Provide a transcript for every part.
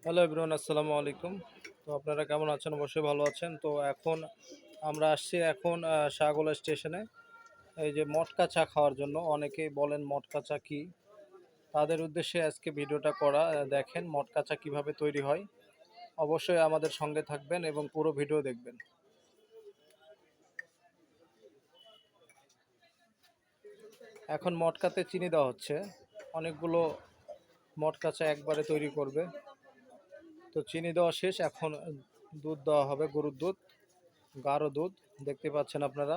Hello everyone, আসসালামু আলাইকুম। তো আপনারা কেমন আছেন? অবশ্যই ভালো আছেন। তো এখন আমরা আসছি শাহগোলা স্টেশনে এই যে মটকা চা খাওয়ার জন্য। অনেকেই বলেন মটকা চা কী, তাদের উদ্দেশ্যে আজকে ভিডিওটা করা। দেখেন মটকা চা কীভাবে তৈরি হয়। অবশ্যই আমাদের সঙ্গে থাকবেন এবং পুরো ভিডিও দেখবেন। এখন মটকাতে চিনি দেওয়া হচ্ছে। অনেকগুলো মটকা চা একবারে তৈরি করবে। তো চিনি দেওয়া শেষ, এখন দুধ দেওয়া হবে, গরুর দুধ, গাঢ় দুধ দেখতে পাচ্ছেন আপনারা।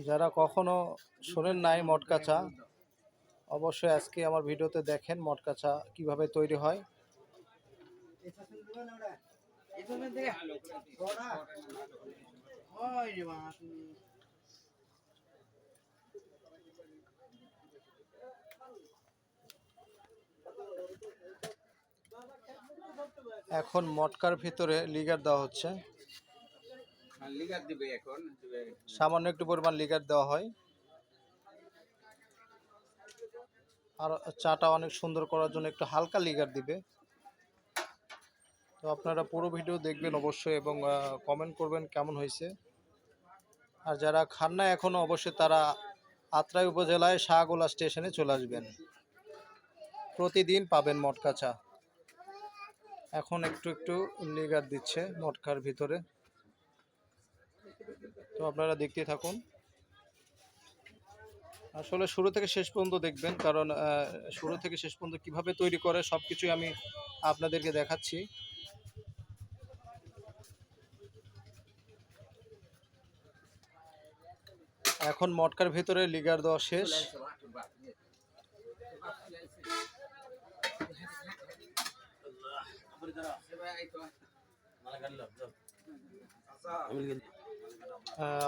যারা কখনো শোনেন নাই মটকা চা, অবশ্যই আজকে আমার ভিডিওতে দেখেন মটকা চা কীভাবে তৈরি হয়। এখন মটকার ভিতরে লিগার দেওয়া হচ্ছে। সামান্য একটু পরিমাণ লিগার দেওয়া হয়, আর চাটা অনেক সুন্দর করার জন্য একটু হালকা লিগার দিবে। তো আপনারা পুরো ভিডিও দেখবেন অবশ্যই এবং কমেন্ট করবেন কেমন হয়েছে। আর যারা খান না এখনও, অবশ্যই তারা আত্রাই উপজেলায় শাহগোলা স্টেশনে চলে আসবেন, প্রতিদিন পাবেন মটকা চা। এখন একটু একটু লিগার দিচ্ছে মটকার ভিতরে, তো আপনারা দেখতে থাকুন। আসলে শুরু থেকে শেষ পর্যন্ত দেখবেন, কারণ শুরু থেকে শেষ পর্যন্ত কিভাবে তৈরি করে সব কিছুই আমি আপনাদেরকে দেখাচ্ছি। এখন মটকার ভিতরে লিগার দেওয়া শেষ।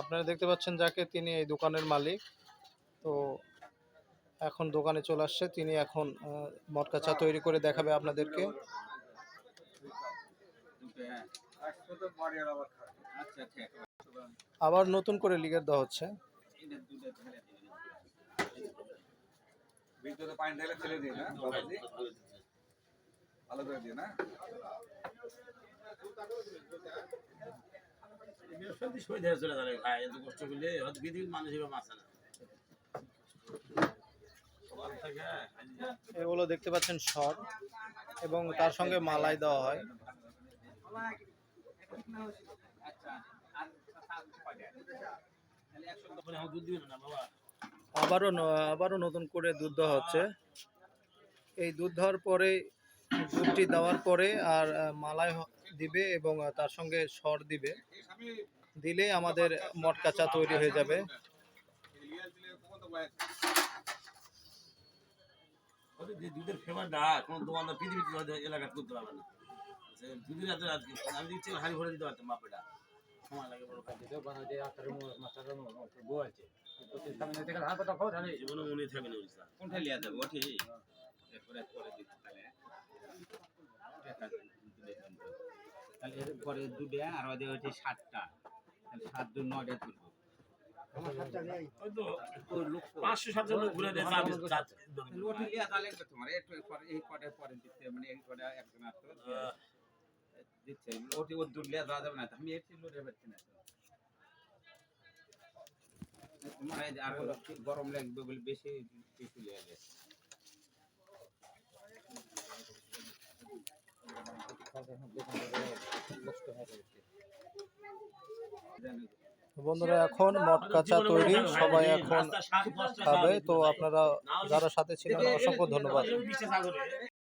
আপনারা দেখতে পাচ্ছেন যাকে, তিনি এই দোকানের মালিক। তো এখন দোকানে চলে আসছে, তিনি এখন মটকা চা তৈরি করে দেখাবে আপনাদেরকে। আবার নতুন করে লিগার দেওয়া হচ্ছে। এগুলো দেখতে পাচ্ছেন শর, এবং তার সঙ্গে মালাই দেওয়া হয়। আবারও নতুন করে দুধ দেওয়া হচ্ছে। এই দুধ দেওয়ার পরে, দুধটি দেওয়ার পরে আর মালাই দিবে এবং তার সঙ্গে শর দিবে, দিলে আমাদের মটকা চা তৈরি হয়ে যাবে। দুধের ফ্লেভারটা কোনো দোকানদার পৃথিবীতে এলাকা করতে পারবে না। দুধের এত আমি দিচ্ছি হাড়ি ভরে দিতে পারতাম বাপেটা, সময় লাগে বড় কাজ দিতে বানাতে আটার মাথার বউ আছে সামনে থেকে হাত কথা খাও জানি জীবনে মনে থাকে না। ওইটা কোনটা লিয়া যাবে ওঠে এরপরে পরে দিতে তাহলে এরপরে দুধে আর ওদের হচ্ছে 7টা, তাহলে 7 2 9টা তুলবো। আমার 7টা নেই, ওই তো 500-700 লোক ঘুরে দেয় লোটি লিয়া তাহলে তোমার একটু পরে এই কটার পরে দিতে, মানে এই কটা একজন আসতো দিচ্ছে লোটি ওর দুধ লিয়া যাওয়া যাবে না। আমি এর ছিল রে পাচ্ছি না তোমার, আর গরম লাগবে বলে বেশি বেশি লিয়া গেছে। বন্ধুরা, এখন মটকা চা তৈরি, সবাই এখন খাবে। তো আপনারা যারা সাথে ছিলেন অসংখ্য ধন্যবাদ।